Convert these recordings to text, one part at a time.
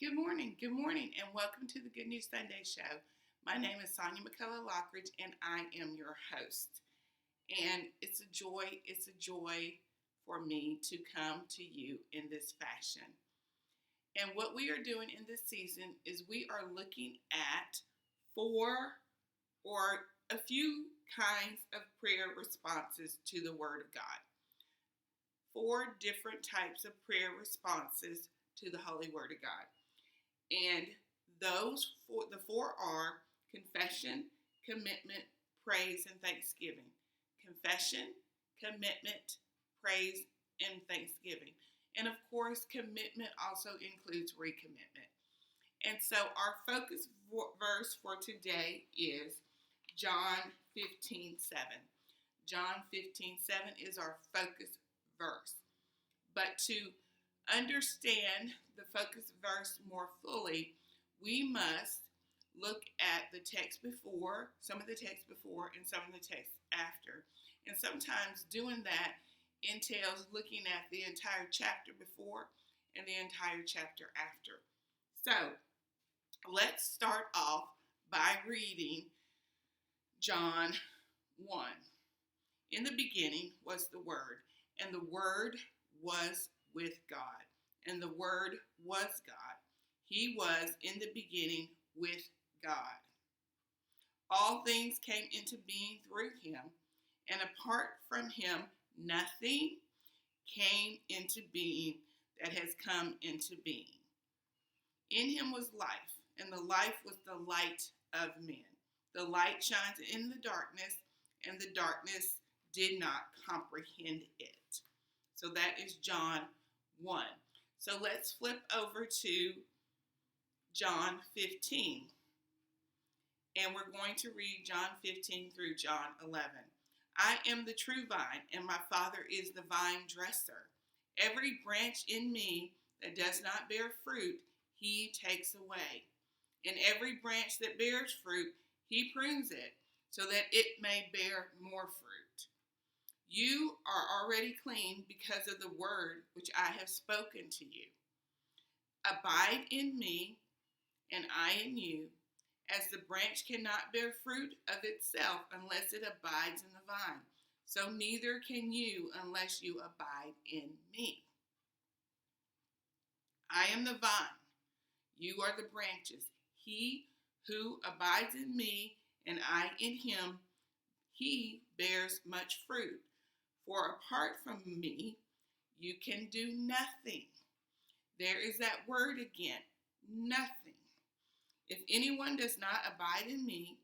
Good morning, and welcome to the Good News Sunday Show. My name is Sonia McCullough Lockridge, and I am your host. And it's a joy for me to come to you in this fashion. And what we are doing in this season is we are looking at four or a few kinds of prayer responses to the Word of God. 4 different types of prayer responses to the Holy Word of God. And the four are confession, commitment, praise, and thanksgiving. Confession, commitment, praise, and thanksgiving. And of course, commitment also includes recommitment. And so our focus verse for today is John 15:7. John 15:7 is our focus verse. But to understand the focus verse more fully, we must look at the text before, some of the text before, and some of the text after. And sometimes doing that entails looking at the entire chapter before and the entire chapter after. So, let's start off by reading John 1. In the beginning was the Word, and the Word was with God, and the Word was God. He was in the beginning with God. All things came into being through him, and apart from him, nothing came into being that has come into being. In him was life, and the life was the light of men. The light shines in the darkness, and the darkness did not comprehend it. So that is John 1. So let's flip over to John 15. And we're going to read John 15 through John 11. I am the true vine, and my Father is the vine dresser. Every branch in me that does not bear fruit, he takes away. And every branch that bears fruit, he prunes it, so that it may bear more fruit. You are already clean because of the word which I have spoken to you. Abide in me, and I in you, as the branch cannot bear fruit of itself unless it abides in the vine. So neither can you unless you abide in me. I am the vine, you are the branches. He who abides in me, and I in him, he bears much fruit. For apart from me, you can do nothing. There is that word again, nothing. If anyone does not abide in me,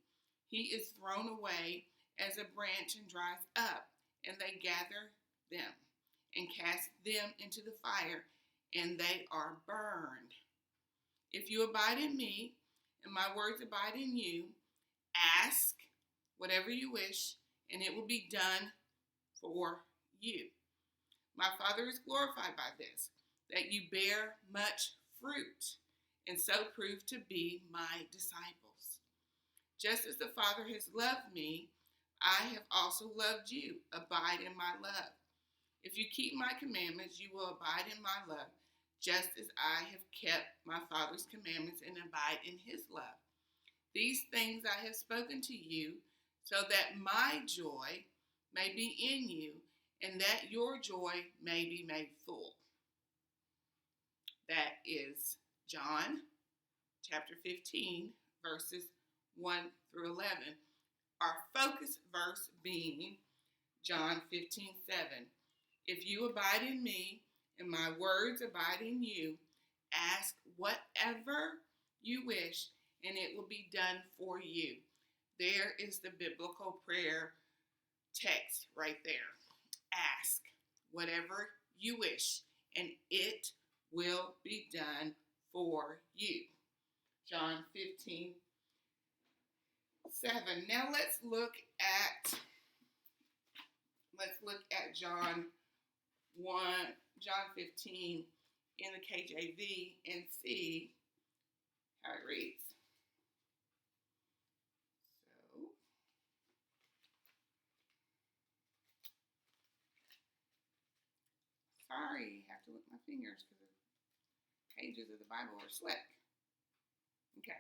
he is thrown away as a branch and dries up, and they gather them and cast them into the fire, and they are burned. If you abide in me, and my words abide in you, ask whatever you wish, and it will be done for you. My Father is glorified by this, that you bear much fruit, and so prove to be my disciples. Just as the Father has loved me, I have also loved you. Abide in my love. If you keep my commandments, you will abide in my love, just as I have kept my Father's commandments and abide in his love. These things I have spoken to you, so that my joy may be in you, and that your joy may be made full. That is John chapter 15, verses 1 through 11. Our focus verse being John 15:7. If you abide in me, and my words abide in you, ask whatever you wish, and it will be done for you. There is the biblical prayer text right there. Ask whatever you wish, and it will be done for you. John 15:7. Now let's look at John 15 in the KJV and see how it reads. So, sorry, I have to look at my fingers because the page pages of the Bible are slick. Okay.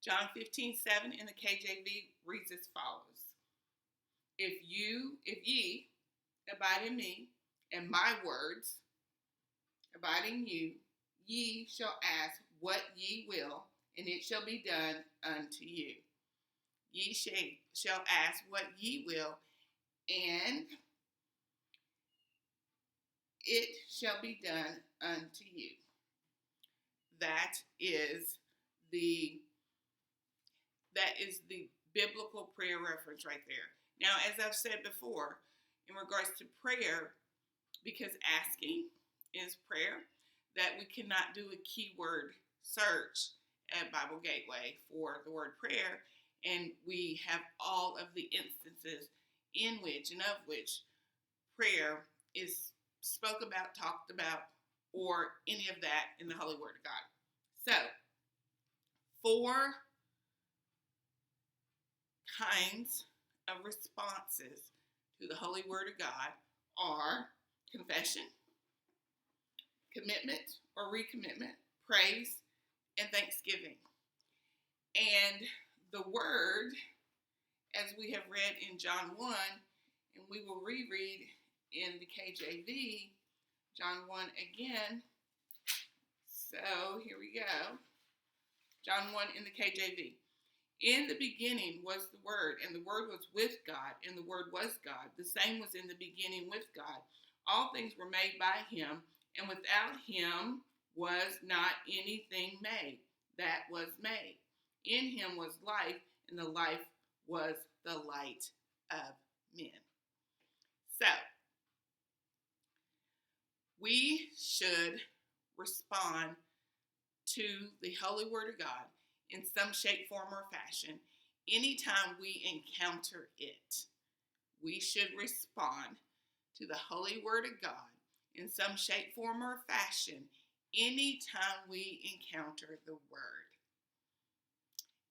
John 15:7 in the KJV reads as follows. If ye abide in me, and my words abide in you, ye shall ask what ye will, and it shall be done unto you. Ye shall ask what ye will, and it shall be done unto you. That is the biblical prayer reference right there. Now, as I've said before, in regards to prayer, because asking is prayer, that we cannot do a keyword search at Bible Gateway for the word prayer, and we have all of the instances in which and of which prayer is spoke about, talked about, or any of that in the Holy Word of God. So, 4 kinds of responses to the Holy Word of God are confession, commitment or recommitment, praise, and thanksgiving. And the word, as we have read in John 1, and we will reread in the KJV, John 1 again. So here we go. John 1 in the KJV. In the beginning was the Word, and the Word was with God, and the Word was God. The same was in the beginning with God. All things were made by him, and without him was not anything made that was made. In him was life, and the life was the light of men. So, we should respond to the Holy Word of God in some shape, form, or fashion anytime we encounter it. We should respond to the Holy Word of God in some shape, form, or fashion anytime we encounter the Word.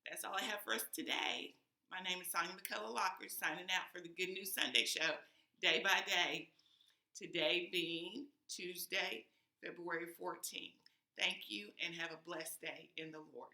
That's all I have for us today. My name is Sonia McCullough-Lockridge, signing out for the Good News Sunday Show, day by day. Today being Tuesday, February 14th. Thank you and have a blessed day in the Lord.